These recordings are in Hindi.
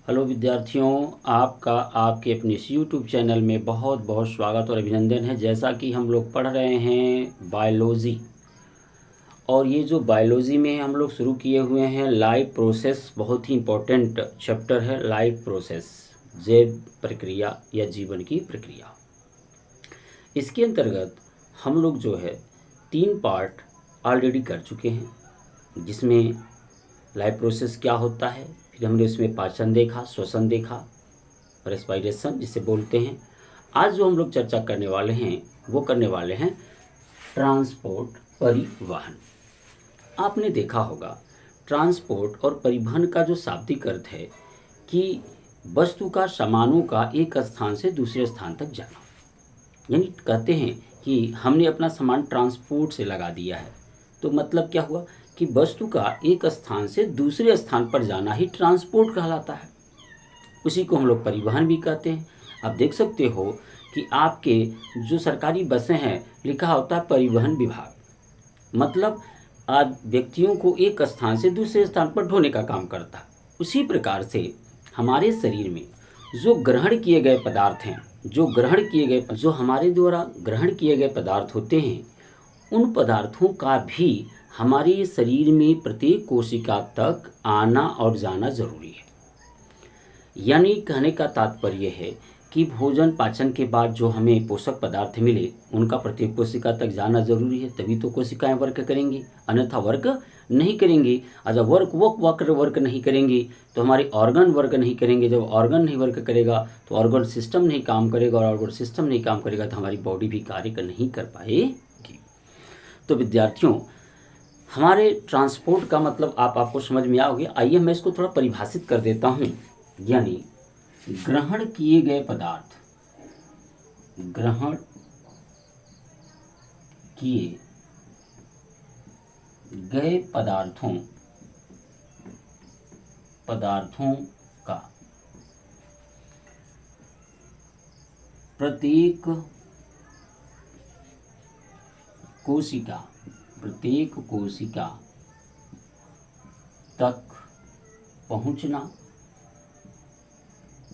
हेलो विद्यार्थियों, आपका आपके अपने इस यूट्यूब चैनल में बहुत बहुत स्वागत और अभिनंदन है। जैसा कि हम लोग पढ़ रहे हैं बायोलॉजी, और ये जो बायोलॉजी में हम लोग शुरू किए हुए हैं लाइफ प्रोसेस, बहुत ही इम्पोर्टेंट चैप्टर है लाइफ प्रोसेस, जैव प्रक्रिया या जीवन की प्रक्रिया। इसके अंतर्गत हम लोग जो है 3 पार्ट ऑलरेडी कर चुके हैं, जिसमें लाइफ प्रोसेस क्या होता है, फिर हमने उसमें पाचन देखा, श्वसन देखा, रेस्पिरेशन जिसे बोलते हैं। आज जो हम लोग चर्चा करने वाले हैं वो करने वाले हैं ट्रांसपोर्ट, परिवहन। आपने देखा होगा ट्रांसपोर्ट और परिवहन का जो शाब्दिक अर्थ है कि वस्तु का, सामानों का एक स्थान से दूसरे स्थान तक जाना। यानी कहते हैं कि हमने अपना सामान ट्रांसपोर्ट से लगा दिया है, तो मतलब क्या हुआ कि वस्तु का एक स्थान से दूसरे स्थान पर जाना ही ट्रांसपोर्ट कहलाता है। उसी को हम लोग परिवहन भी कहते हैं। आप देख सकते हो कि आपके जो सरकारी बसें हैं लिखा होता है परिवहन विभाग, मतलब आज व्यक्तियों को एक स्थान से दूसरे स्थान पर ढोने का काम करता है। उसी प्रकार से हमारे शरीर में जो ग्रहण किए गए पदार्थ हैं, जो हमारे द्वारा ग्रहण किए गए पदार्थ होते हैं, उन पदार्थों का भी हमारे शरीर में प्रत्येक कोशिका तक आना और जाना जरूरी है। यानी कहने का तात्पर्य है कि भोजन पाचन के बाद जो हमें पोषक पदार्थ मिले उनका प्रत्येक कोशिका तक जाना जरूरी है, तभी तो कोशिकाएं वर्क करेंगी, अन्यथा वर्क नहीं करेंगी। और जब वर्क नहीं करेंगी तो हमारे ऑर्गन वर्क नहीं करेंगे। जब ऑर्गन नहीं वर्क करेगा तो ऑर्गन सिस्टम नहीं काम करेगा, और ऑर्गन सिस्टम नहीं काम करेगा तो हमारी बॉडी भी कार्य नहीं कर पाएगी। तो विद्यार्थियों, हमारे ट्रांसपोर्ट का मतलब आपको समझ में आओगे। आइए मैं इसको थोड़ा परिभाषित कर देता हूँ। यानी ग्रहण किए गए पदार्थ, ग्रहण किए गए पदार्थों का प्रत्येक कोशिका तक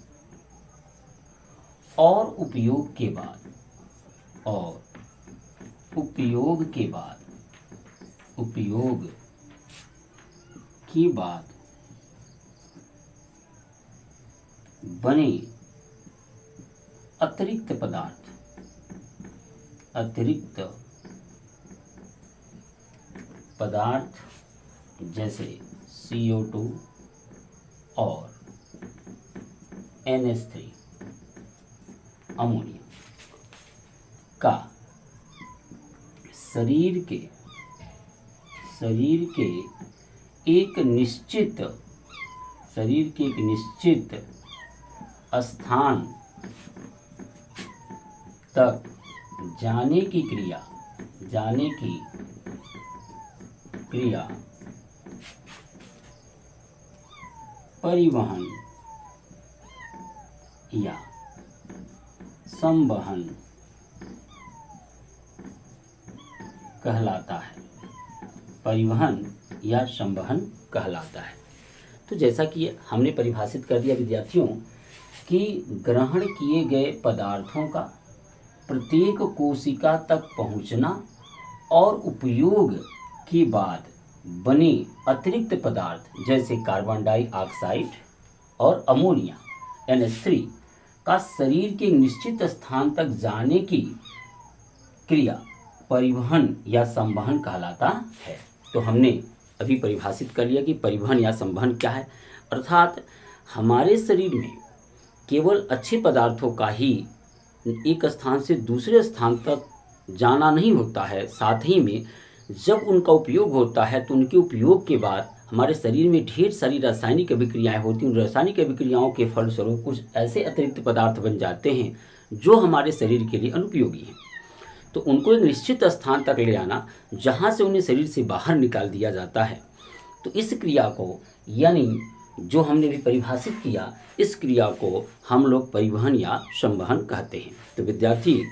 पहुंचना और उपयोग के बाद बने अतिरिक्त पदार्थ जैसे CO2 और NH3 अमोनिया का शरीर के एक निश्चित स्थान तक जाने की क्रिया परिवहन या संवहन कहलाता है। तो जैसा कि हमने परिभाषित कर दिया विद्यार्थियों कि ग्रहण किए गए पदार्थों का प्रत्येक कोशिका तक पहुंचना और उपयोग के बाद बने अतिरिक्त पदार्थ जैसे कार्बन डाइऑक्साइड और अमोनिया NH3 का शरीर के निश्चित स्थान तक जाने की क्रिया परिवहन या संवहन कहलाता है। तो हमने अभी परिभाषित कर लिया कि परिवहन या संवहन क्या है। अर्थात हमारे शरीर में केवल अच्छे पदार्थों का ही एक स्थान से दूसरे स्थान तक जाना नहीं होता है, साथ ही में जब उनका उपयोग होता है तो उनके उपयोग के बाद हमारे शरीर में ढेर सारी रासायनिक अभिक्रियाएं होती हैं। उन रासायनिक अभिक्रियाओं के फलस्वरूप कुछ ऐसे अतिरिक्त पदार्थ बन जाते हैं जो हमारे शरीर के लिए अनुपयोगी हैं। तो उनको एक निश्चित स्थान तक ले आना जहाँ से उन्हें शरीर से बाहर निकाल दिया जाता है। तो इस क्रिया को, यानी जो हमने भी परिभाषित किया, इस क्रिया को हम लोग परिवहन या संवहन कहते हैं। तो विद्यार्थी,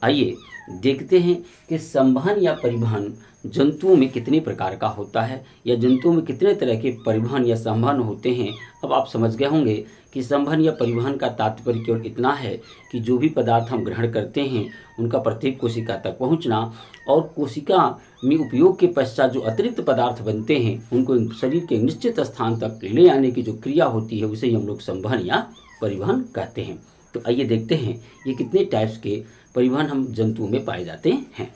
आइए देखते हैं कि संवहन या परिवहन जंतुओं में कितने प्रकार का होता है, या जंतुओं में कितने तरह के परिवहन या संवहन होते हैं। अब आप समझ गए होंगे कि संवहन या परिवहन का तात्पर्य केवल इतना है कि जो भी पदार्थ हम ग्रहण करते हैं उनका प्रत्येक कोशिका तक पहुंचना, और कोशिका में उपयोग के पश्चात जो अतिरिक्त पदार्थ बनते हैं उनको शरीर के निश्चित स्थान तक ले आने की जो क्रिया होती है उसे हम लोग संवहन या परिवहन कहते हैं। तो आइए देखते हैं ये कितने टाइप्स के परिवहन हम जंतुओं में पाए जाते हैं।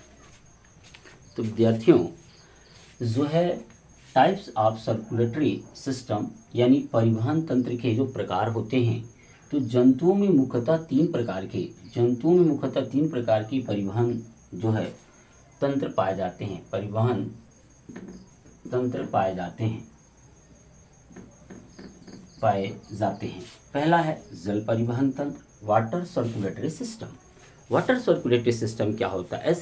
तो विद्यार्थियों, जो है टाइप्स ऑफ सर्कुलेटरी सिस्टम यानी परिवहन तंत्र के जो प्रकार होते हैं, तो जंतुओं में मुख्यतः तीन प्रकार की परिवहन जो है तंत्र पाए जाते हैं, परिवहन तंत्र पाए जाते हैं। पहला है जल परिवहन तंत्र, water circulatory system. Water circulatory system क्या होता है?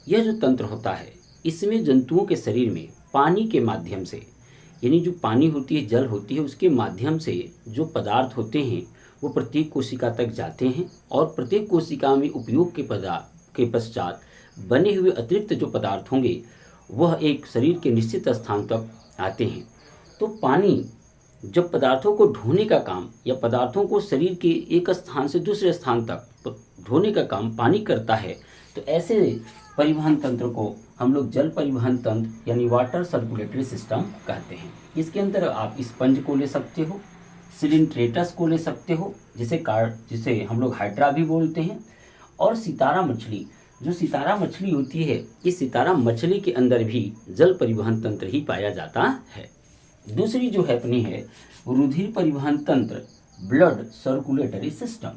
यह जो तंत्र होता है इसमें जंतुओं के शरीर में पानी के माध्यम से, यानी जो पानी होती है, जल होती है, उसके माध्यम से जो पदार्थ होते हैं वो प्रत्येक कोशिका तक जाते हैं, और प्रत्येक कोशिका में उपयोग के पश्चात बने हुए अतिरिक्त जो पदार्थ होंगे वह एक शरीर के निश्चित स्थान तक आते हैं। तो पानी जब पदार्थों को ढोने का काम या पदार्थों को शरीर के एक स्थान से दूसरे स्थान तक ढोने का काम पानी करता है, तो ऐसे परिवहन तंत्र को हम लोग जल परिवहन तंत्र यानी वाटर सर्कुलेटरी सिस्टम कहते हैं। इसके अंदर आप स्पंज को ले सकते हो, सिलिंट्रेटस को ले सकते हो, जिसे हम लोग हाइड्रा भी बोलते हैं, और सितारा मछली, जो सितारा मछली होती है, इस सितारा मछली के अंदर भी जल परिवहन तंत्र ही पाया जाता है। दूसरी जो है अपनी है रुधिर परिवहन तंत्र, ब्लड सर्कुलेटरी सिस्टम।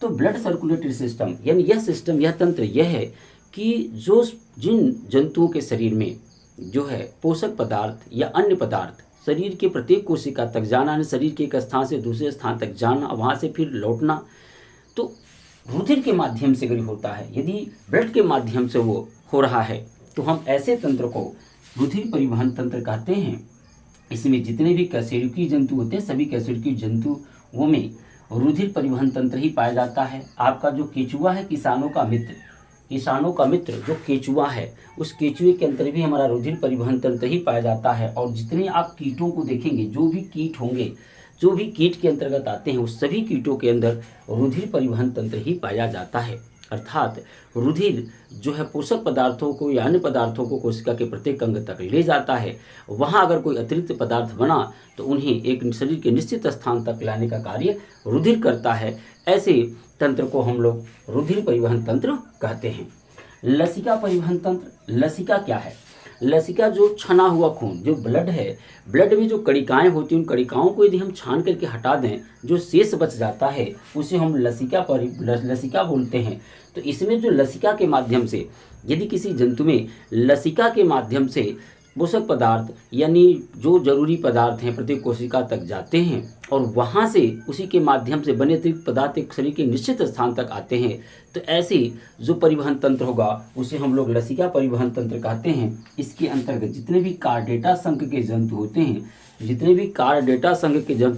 तो ब्लड सर्कुलेटरी सिस्टम यानी यह तंत्र यह है कि जिन जंतुओं के शरीर में जो है पोषक पदार्थ या अन्य पदार्थ शरीर के प्रत्येक कोशिका तक जाना, शरीर के एक स्थान से दूसरे स्थान तक जाना, वहाँ से फिर लौटना, तो रुधिर के माध्यम से अगर होता है, यदि ब्लड के माध्यम से वो हो रहा है, तो हम ऐसे तंत्र को रुधिर परिवहन तंत्र कहते हैं। इसमें जितने भी कशेरुकी जंतु होते हैं, सभी कशेरुकी जंतुओं में रुधिर परिवहन तंत्र ही पाया जाता है। आपका जो केचुआ है, किसानों का मित्र जो केचुआ है, उस केचुए के अंदर भी हमारा रुधिर परिवहन तंत्र ही पाया जाता है। और जितने आप कीटों को देखेंगे, जो भी कीट होंगे, जो भी कीट के अंतर्गत आते हैं, उस सभी कीटों के अंदर रुधिर परिवहन तंत्र ही पाया जाता है। अर्थात रुधिर जो है पोषक पदार्थों को या अन्य पदार्थों को कोशिका के प्रत्येक अंग तक ले जाता है। वहाँ अगर कोई अतिरिक्त पदार्थ बना तो उन्हें एक शरीर के निश्चित स्थान तक लाने का कार्य रुधिर करता है। ऐसे तंत्र को हम लोग रुधिर परिवहन तंत्र कहते हैं। लसिका परिवहन तंत्र, लसिका क्या है? लसिका जो छना हुआ खून, जो ब्लड है, ब्लड में जो कणिकाएं होती हैं, उन कणिकाओं को यदि हम छान करके हटा दें, जो शेष बच जाता है उसे हम लसिका बोलते हैं। तो इसमें जो लसिका के माध्यम से, यदि किसी जंतु में लसिका के माध्यम से पोषक पदार्थ यानी जो जरूरी पदार्थ हैं प्रत्येक कोशिका तक जाते हैं, और वहाँ से उसी के माध्यम से बने अतिरिक्त पदार्थ एक शरीर के निश्चित स्थान तक आते हैं, तो ऐसे जो परिवहन तंत्र होगा उसे हम लोग लसिका परिवहन तंत्र कहते हैं। इसके अंतर्गत जितने भी कार्डेटा संघ के जंतु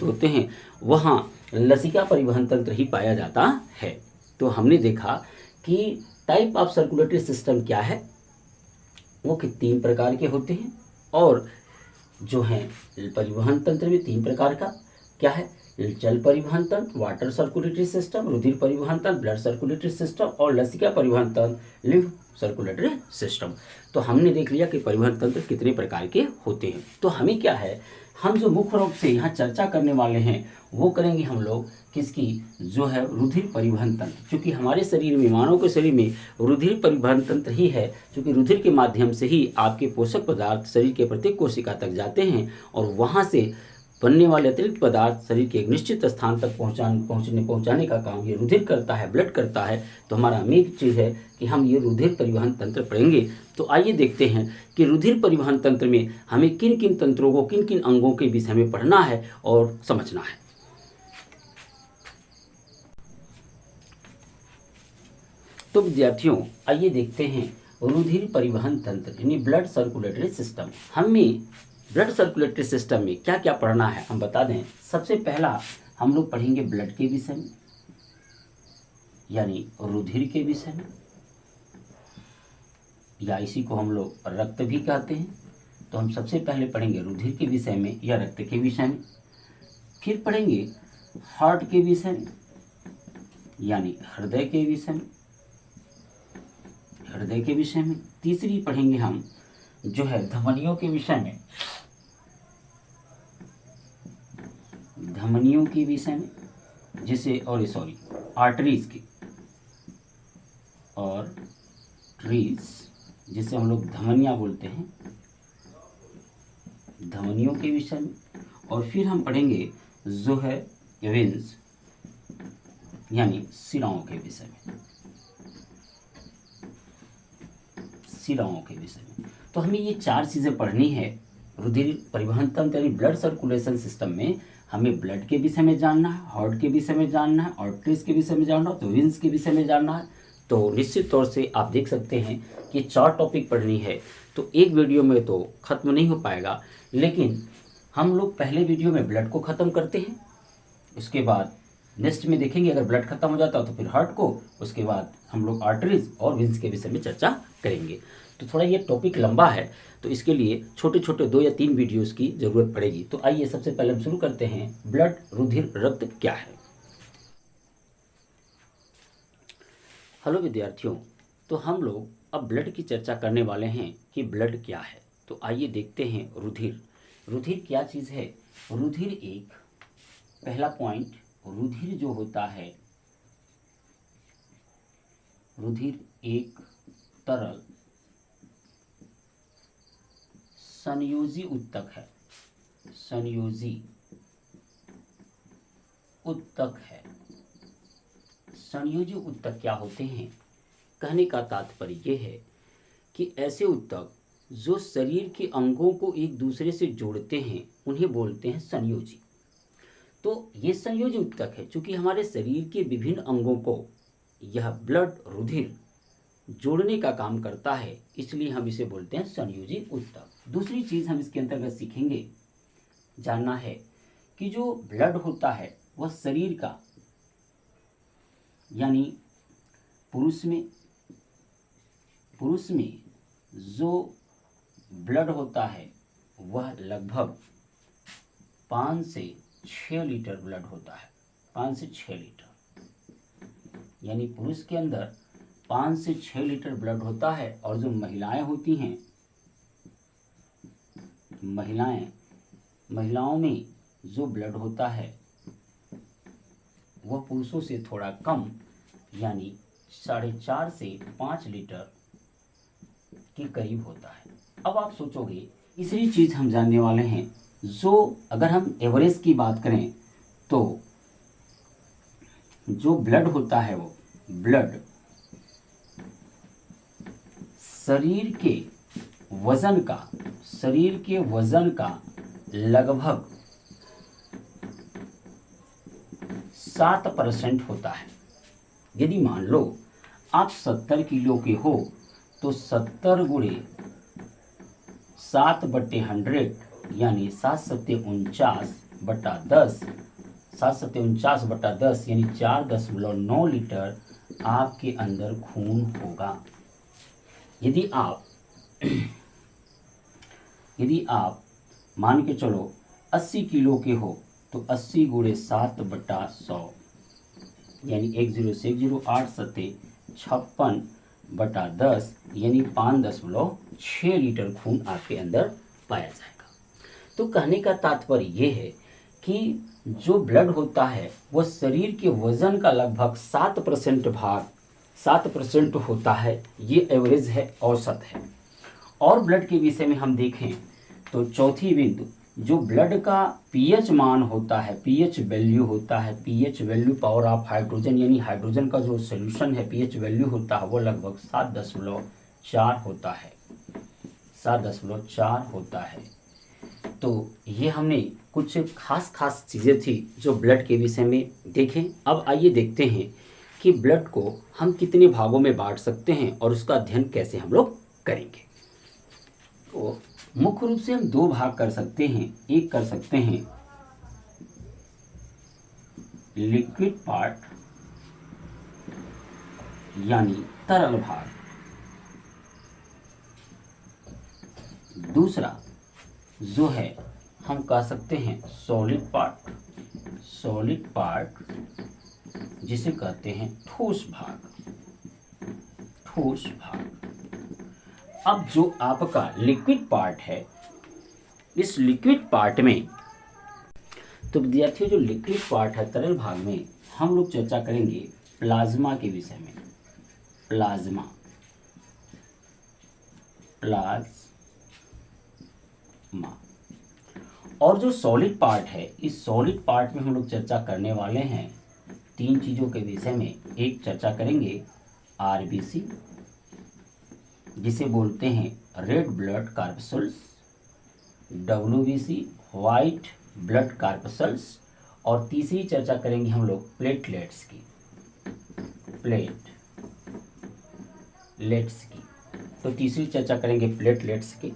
होते हैं, वहाँ लसिका परिवहन तंत्र ही पाया जाता है। तो हमने देखा कि टाइप ऑफ सर्कुलेटरी सिस्टम क्या है, वो कि 3 प्रकार के होते हैं, और जो है परिवहन तंत्र में 3 प्रकार का क्या है, जल परिवहन तंत्र, वाटर सर्कुलेटरी सिस्टम, रुधिर परिवहन तंत्र, ब्लड सर्कुलेटरी सिस्टम, और लसिका परिवहन तंत्र, लिम्फ सर्कुलेटरी सिस्टम। तो हमने देख लिया कि परिवहन तंत्र कितने प्रकार के होते हैं। तो हमें क्या है, हम जो मुख्य रूप से यहाँ चर्चा करने वाले हैं वो करेंगे हम लोग किसकी, जो है रुधिर परिवहन तंत्र। क्योंकि हमारे शरीर में, मानव के शरीर में रुधिर परिवहन तंत्र ही है, क्योंकि रुधिर के माध्यम से ही आपके पोषक पदार्थ शरीर के प्रत्येक कोशिका तक जाते हैं, और वहाँ से बनने वाले अतिरिक्त पदार्थ शरीर के एक निश्चित स्थान तक पहुँचाने का काम ये रुधिर करता है, ब्लड करता है। तो हमारा मेन चीज़ है कि हम ये रुधिर परिवहन तंत्र पढ़ेंगे। तो आइए देखते हैं कि रुधिर परिवहन तंत्र में हमें किन किन तंत्रों को, किन किन अंगों के विषय में पढ़ना है और समझना है। तो विद्यार्थियों, आइए देखते हैं रुधिर परिवहन तंत्र यानी ब्लड सर्कुलेटरी सिस्टम। हमें ब्लड सर्कुलेटरी सिस्टम में क्या क्या पढ़ना है हम बता दें। सबसे पहला हम लोग पढ़ेंगे ब्लड के विषय में, यानी रुधिर के विषय में, या इसी को हम लोग रक्त भी कहते हैं। तो हम सबसे पहले पढ़ेंगे रुधिर के विषय में या रक्त के विषय में, फिर पढ़ेंगे हार्ट के विषय में यानी हृदय के विषय में, हृदय के विषय में। तीसरी पढ़ेंगे हम जो है धमनियों के विषय में, धमनियों के विषय में, जिसे आर्टरीज की, और ट्रीज जिसे हम लोग धमनियाँ बोलते हैं, धमनियों के विषय में। और फिर हम पढ़ेंगे जो है वेन्स यानी शिराओं के विषय में, शिराओं के विषय में। तो हमें ये 4 चीज़ें पढ़नी है। रुधिर परिवहन तंत्र यानी ब्लड सर्कुलेशन सिस्टम में हमें ब्लड के विषय में जानना है, हार्ट के विषय में जानना है, आर्टरीज के विषय में जानना है, तो वेन्स के विषय में जानना है। तो निश्चित तौर से आप देख सकते हैं कि 4 टॉपिक पढ़नी है, तो एक वीडियो में तो ख़त्म नहीं हो पाएगा, लेकिन हम लोग पहले वीडियो में ब्लड को ख़त्म करते हैं, उसके बाद नेक्स्ट में देखेंगे अगर ब्लड खत्म हो जाता है तो फिर हार्ट को, उसके बाद हम लोग आर्टरीज और वेन्स के विषय में चर्चा करेंगे। तो थोड़ा ये टॉपिक लंबा है, तो इसके लिए छोटे छोटे 2 या 3 वीडियोस की ज़रूरत पड़ेगी। तो आइए सबसे पहले हम शुरू करते हैं, ब्लड रुधिर रक्त क्या है। हेलो विद्यार्थियों, तो हम लोग अब ब्लड की चर्चा करने वाले हैं कि ब्लड क्या है। तो आइए देखते हैं रुधिर। रुधिर क्या चीज़ है? रुधिर एक, पहला पॉइंट, रुधिर जो होता है, रुधिर एक तरल संयोजी उत्तक है, संयोजी उत्तक है। संयोजी उत्तक क्या होते हैं? कहने का तात्पर्य यह है कि ऐसे उत्तक जो शरीर के अंगों को एक दूसरे से जोड़ते हैं उन्हें बोलते हैं संयोजी। तो ये संयोजी उत्तक है, चूंकि हमारे शरीर के विभिन्न अंगों को यह ब्लड रुधिर जोड़ने का काम करता है, इसलिए हम इसे बोलते हैं संयोजी उत्तक। दूसरी चीज़ हम इसके अंतर्गत सीखेंगे, जानना है कि जो ब्लड होता है वह शरीर का, यानी पुरुष में जो ब्लड होता है वह लगभग 5 से 6 लीटर ब्लड होता है, 5 से 6 लीटर, यानी पुरुष के अंदर 5 से 6 लीटर ब्लड होता है। और जो महिलाएं होती हैं, महिलाओं में जो ब्लड होता है वह पुरुषों से थोड़ा कम, यानी 4.5 से 5 लीटर के करीब होता है। अब आप सोचोगे, तीसरी चीज हम जानने वाले हैं, जो अगर हम एवरेज की बात करें तो जो ब्लड होता है वो ब्लड शरीर के वजन का लगभग 7% होता है। यदि मान लो आप 70 किलो के हो तो 70 गुणे 7/100 यानी 7×7=49 7×7=49 यानी 4.9 लीटर आपके अंदर खून होगा। यदि आप मान के चलो 80 किलो के हो तो 80 गुणे 7/100 यानी 10×8=56 यानी 5.6 लीटर खून आपके अंदर पाया जाएगा। तो कहने का तात्पर्य ये है कि जो ब्लड होता है वह शरीर के वजन का लगभग 7% होता है। ये एवरेज है, औसत है। और ब्लड के विषय में हम देखें तो चौथी बिंदु, जो ब्लड का पीएच मान होता है, पीएच वैल्यू होता है, pH value power of hydrogen, यानी हाइड्रोजन का जो सॉल्यूशन है पीएच वैल्यू होता है वो लगभग 7.4 होता है, 7.4 होता है। तो ये हमने कुछ खास चीज़ें थी जो ब्लड के विषय में देखें। अब आइए देखते हैं कि ब्लड को हम कितने भागों में बांट सकते हैं और उसका अध्ययन कैसे हम लोग करेंगे। तो मुख्य रूप से हम 2 भाग कर सकते हैं। एक कर सकते हैं लिक्विड पार्ट यानी तरल भाग। दूसरा जो है हम कह सकते हैं सॉलिड पार्ट जिसे कहते हैं ठोस भाग। अब जो आपका लिक्विड पार्ट है, इस लिक्विड पार्ट में तो विद्यार्थियों जो लिक्विड पार्ट है तरल भाग में हम लोग चर्चा करेंगे प्लाज्मा के विषय में। प्लाज्मा और जो सॉलिड पार्ट है, इस सॉलिड पार्ट में हम लोग चर्चा करने वाले हैं 3 चीज़ों के विषय में। एक चर्चा करेंगे आरबीसी जिसे बोलते हैं red blood corpuscles, WBC white blood corpuscles, और तीसरी चर्चा करेंगे हम लोग प्लेटलेट्स की। तो तीसरी चर्चा करेंगे प्लेटलेट्स की।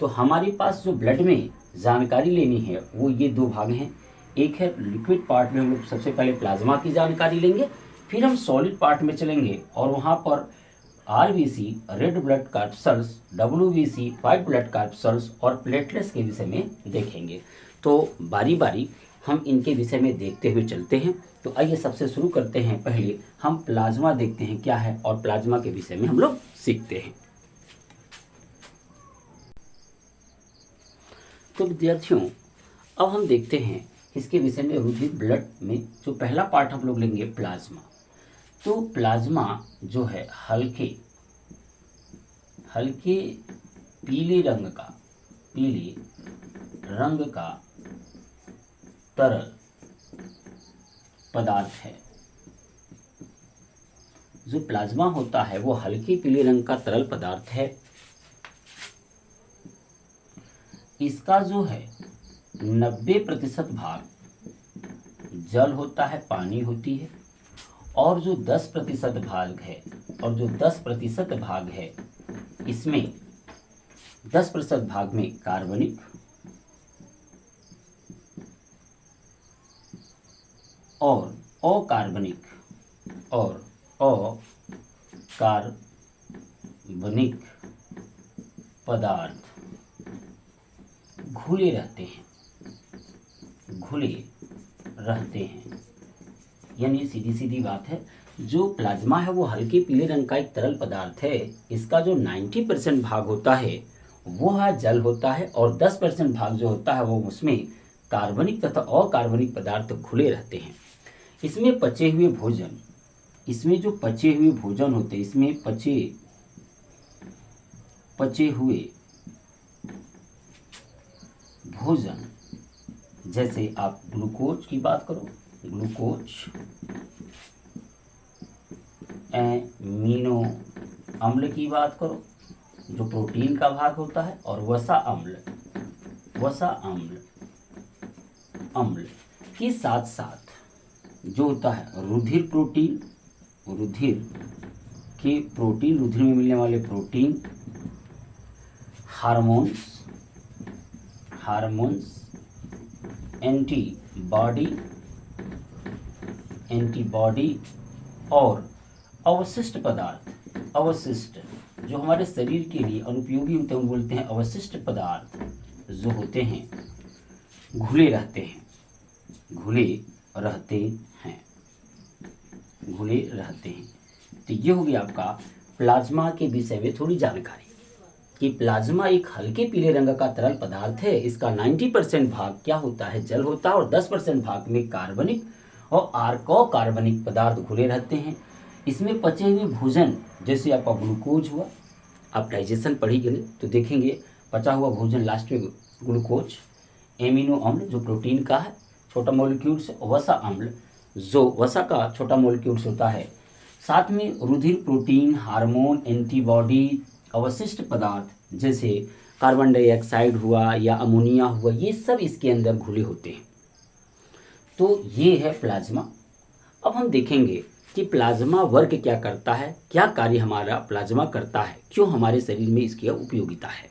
तो हमारे पास जो ब्लड में जानकारी लेनी है वो ये 2 भाग हैं। एक है लिक्विड पार्ट में हम लोग सबसे पहले प्लाज्मा की जानकारी लेंगे, फिर हम सॉलिड पार्ट में चलेंगे और वहाँ पर RBC red blood corpuscles, WBC white blood corpuscles और प्लेटलेट्स के विषय में देखेंगे। तो बारी बारी हम इनके विषय में देखते हुए चलते हैं। तो आइए सबसे शुरू करते हैं। पहले हम प्लाज्मा देखते हैं क्या है और प्लाज्मा के विषय में हम लोग सीखते हैं। तो विद्यार्थियों अब हम देखते हैं इसके विषय में रुधिर ब्लड में जो पहला पार्ट हम लोग लेंगे प्लाज्मा। तो प्लाज्मा जो है हल्के पीले रंग का तरल पदार्थ है। जो प्लाज्मा होता है वो हल्के पीले रंग का तरल पदार्थ है। इसका जो है 90% भाग जल होता है, पानी होती है, और जो 10% भाग है इसमें 10% भाग में कार्बनिक और अकार्बनिक पदार्थ घुले रहते हैं। यानी सीधी सीधी बात है, जो प्लाज्मा है वो हल्के पीले रंग का एक तरल पदार्थ है। इसका जो 90% भाग होता है वो है जल होता है, और 10% भाग जो होता है वो उसमें कार्बनिक तथा अकार्बनिक पदार्थ घुले रहते हैं। इसमें पचे हुए भोजन होते हैं, इसमें पचे हुए भोजन, जैसे आप ग्लूकोज की बात करो, ग्लूकोज, एमिनो अम्ल की बात करो जो प्रोटीन का भाग होता है, और वसा अम्ल के साथ साथ जो होता है रुधिर में मिलने वाले प्रोटीन, हार्मोन्स, एंटीबॉडी और अवशिष्ट जो हमारे शरीर के लिए अनुपयोगी होते हैं, बोलते हैं अवशिष्ट पदार्थ, जो होते हैं घुले रहते हैं। तो ये हो गया आपका प्लाज्मा के विषय में थोड़ी जानकारी कि प्लाज्मा एक हल्के पीले रंग का तरल पदार्थ है। इसका 90% भाग क्या होता है, जल होता है, और 10% भाग में कार्बनिक और अकार्बनिक पदार्थ घुले रहते हैं। इसमें पचे हुए भोजन, जैसे आपका ग्लूकोज हुआ, आप डाइजेशन पढ़ी गए तो देखेंगे पचा हुआ भोजन लास्ट में ग्लूकोज, एमिनो अम्ल जो प्रोटीन का है छोटा मॉलिक्यूल्स, वसा अम्ल जो वसा का छोटा मॉलिक्यूल्स होता है, साथ में रुधिर, प्रोटीन, हार्मोन, एंटीबॉडी, अवशिष्ट पदार्थ जैसे कार्बन डाइऑक्साइड हुआ या अमोनिया हुआ, ये सब इसके अंदर घुले होते हैं। तो ये है प्लाज्मा। अब हम देखेंगे कि प्लाज्मा वर्क क्या करता है, क्या कार्य हमारा प्लाज्मा करता है, क्यों हमारे शरीर में इसकी उपयोगिता है।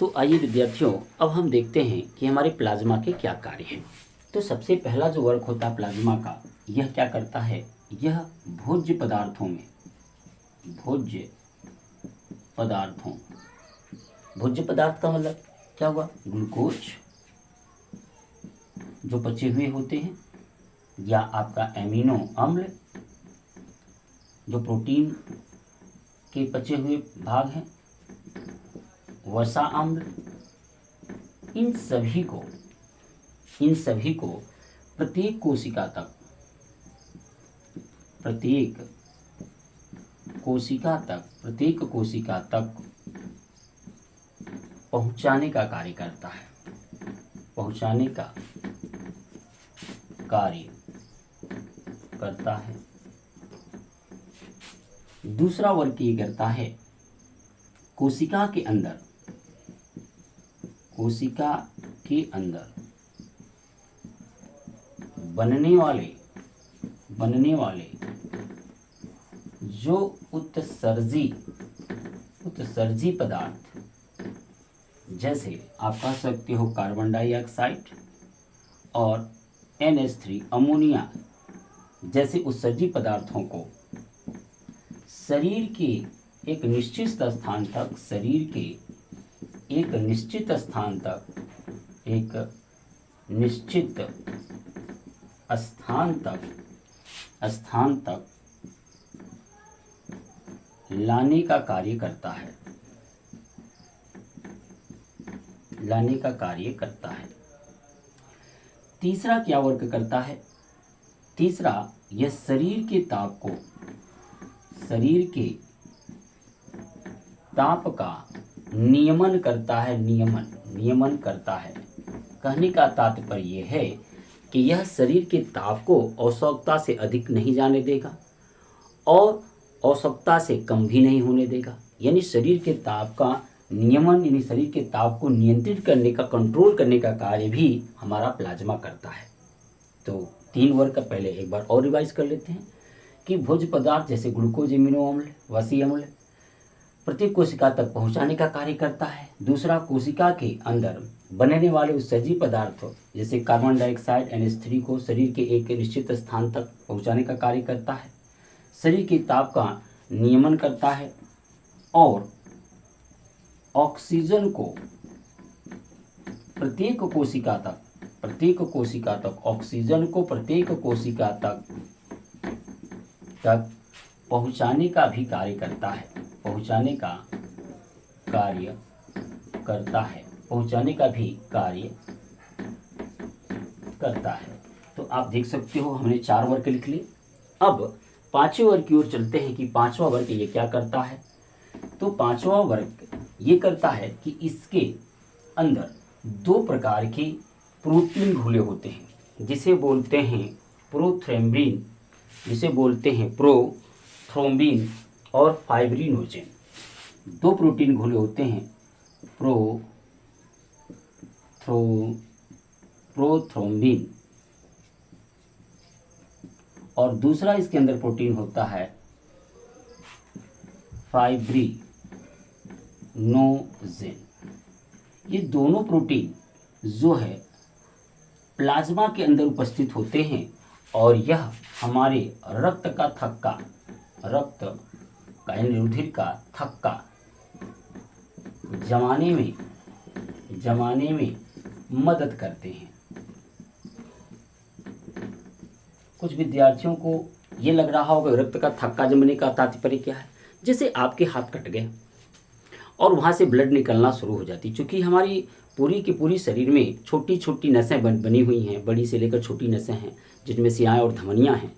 तो आइए विद्यार्थियों अब हम देखते हैं कि हमारे प्लाज्मा के क्या कार्य हैं। तो सबसे पहला जो वर्क होता है प्लाज्मा का, यह क्या करता है, यह भोज्य पदार्थों में, भोज्य पदार्थ का मतलब क्या हुआ, ग्लूकोज जो पचे हुए होते हैं, या आपका एमिनो अम्ल जो प्रोटीन के पचे हुए भाग हैं, वसा अम्ल, इन सभी को प्रत्येक कोशिका तक पहुंचाने का कार्य करता है। दूसरा वर्क ये करता है, कोशिका के अंदर बनने वाले जो उत्सर्जी पदार्थ, जैसे आप कह सकते हो कार्बन डाइऑक्साइड और NH3 अमोनिया जैसे उत्सर्जी पदार्थों को शरीर के एक निश्चित स्थान तक लाने का कार्य करता है। तीसरा क्या वर्क करता है, तीसरा यह शरीर के ताप का नियमन करता है। कहने का तात्पर्य यह है कि यह शरीर के ताप को आवश्यकता से अधिक नहीं जाने देगा और आवश्यकता से कम भी नहीं होने देगा। यानी शरीर के ताप का नियमन, यानी शरीर के ताप को नियंत्रित करने का, कंट्रोल करने का कार्य भी हमारा प्लाज्मा करता है। तो 3 वर्ग का पहले एक बार और रिवाइज कर लेते हैं कि भोज्य पदार्थ जैसे ग्लूकोज, एमिनो अम्ल, वसी अम्ल प्रत्येक कोशिका तक पहुंचाने का कार्य करता है। दूसरा, कोशिका के अंदर बनने वाले उत्सर्जी पदार्थ जैसे कार्बन डाइऑक्साइड, NH3 को शरीर के एक निश्चित स्थान तक पहुंचाने का कार्य करता है। शरीर के ताप का नियमन करता है और ऑक्सीजन को प्रत्येक कोशिका तक पहुंचाने का भी कार्य करता है। तो आप देख सकते हो हमने 4 वर्ग लिख लिए। अब 5वें वर्ग की ओर चलते हैं कि 5वां वर्ग ये क्या करता है। तो 5वां वर्ग ये करता है कि इसके अंदर 2 प्रकार के प्रोटीन घुले होते हैं, जिसे बोलते हैं प्रोथ्रोम्बिन और फाइब्रिनोजेन। 2 प्रोटीन घुले होते हैं, प्रोथ्रोम्बिन और दूसरा इसके अंदर प्रोटीन होता है फाइब्रिनोजेन। ये दोनों प्रोटीन जो है प्लाज्मा के अंदर उपस्थित होते हैं और यह हमारे रक्त का रुधिर का थक्का जमाने में मदद करते हैं। कुछ विद्यार्थियों को ये लग रहा होगा रक्त का थक्का जमने का तात्पर्य क्या है। जैसे आपके हाथ कट गए और वहाँ से ब्लड निकलना शुरू हो जाती, क्योंकि हमारी पूरी की पूरी शरीर में छोटी छोटी नसें बनी हुई हैं, बड़ी से लेकर छोटी नसें हैं जिनमें सियाएं और धमनियाँ हैं।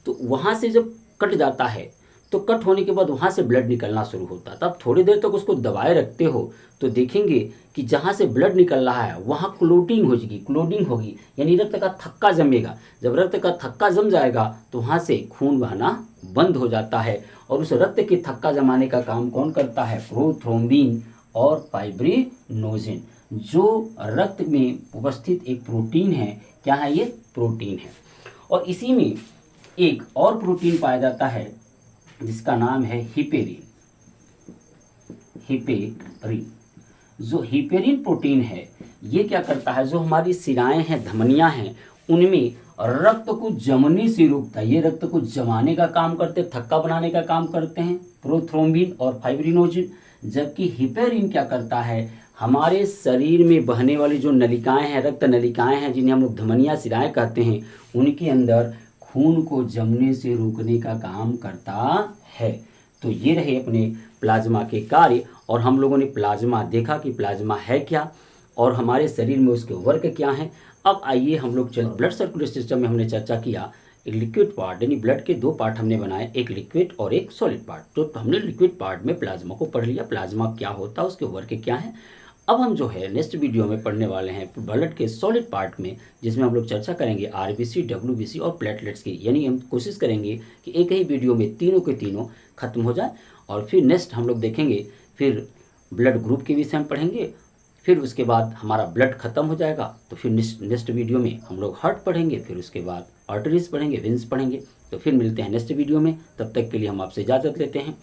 तो वहाँ से जब कट जाता है तो कट होने के बाद वहाँ से ब्लड निकलना शुरू होता है। तब थोड़ी देर तक उसको दबाए रखते हो तो देखेंगे कि जहाँ से ब्लड निकल रहा है वहाँ क्लोटिंग होगी, यानी रक्त का थक्का जमेगा। जब रक्त का थक्का जम जाएगा तो वहाँ से खून बहना बंद हो जाता है और उस रक्त के थक्का जमाने का काम कौन करता है, प्रोथ्रोम्बिन और फाइब्रिनोजेन, जो रक्त में उपस्थित एक प्रोटीन है। क्या है ये? प्रोटीन है। और इसी में एक और प्रोटीन पाया जाता है जिसका नाम है हिपेरिन। जो हिपेरिन प्रोटीन है ये क्या करता है, जो हमारी शिराएं हैं, धमनियां हैं, उनमें रक्त को जमने से रोकता है। ये रक्त को जमाने का काम करते हैं, थक्का बनाने का काम करते हैं प्रोथ्रोम्बिन और फाइब्रिनोजिन। जबकि हिपेरिन क्या करता है, हमारे शरीर में बहने वाली जो नलिकाएं हैं, रक्त नलिकाएं हैं, जिन्हें हम लोग धमनियाँ शिराएं कहते हैं, उनके अंदर खून को जमने से रोकने का काम करता है। तो ये रहे अपने प्लाज्मा के कार्य। और हम लोगों ने प्लाज्मा देखा कि प्लाज्मा है क्या और हमारे शरीर में उसके वर्क क्या हैं। अब आइए हम लोग चल ब्लड सर्कुलेशन सिस्टम में हमने चर्चा किया एक लिक्विड पार्ट, यानी ब्लड के दो पार्ट हमने बनाए, एक लिक्विड और एक सॉलिड पार्ट। तो हमने लिक्विड पार्ट में प्लाज्मा को पढ़ लिया, प्लाज्मा क्या होता है, उसके वर्क क्या है। अब हम जो है नेक्स्ट वीडियो में पढ़ने वाले हैं ब्लड के सॉलिड पार्ट में, जिसमें हम लोग चर्चा करेंगे आरबीसी, डब्ल्यूबीसी और प्लेटलेट्स की। यानी हम कोशिश करेंगे कि एक ही वीडियो में तीनों के तीनों खत्म हो जाए। और फिर नेक्स्ट हम लोग देखेंगे, फिर ब्लड ग्रुप के विषय में पढ़ेंगे, फिर उसके बाद हमारा ब्लड खत्म हो जाएगा तो फिर नेक्स्ट वीडियो में हम लोग हार्ट पढ़ेंगे, फिर उसके बाद आर्टरीज पढ़ेंगे, वेंस पढ़ेंगे। तो फिर मिलते हैं नेक्स्ट वीडियो में, तब तक के लिए हम आपसे इजाज़त लेते हैं।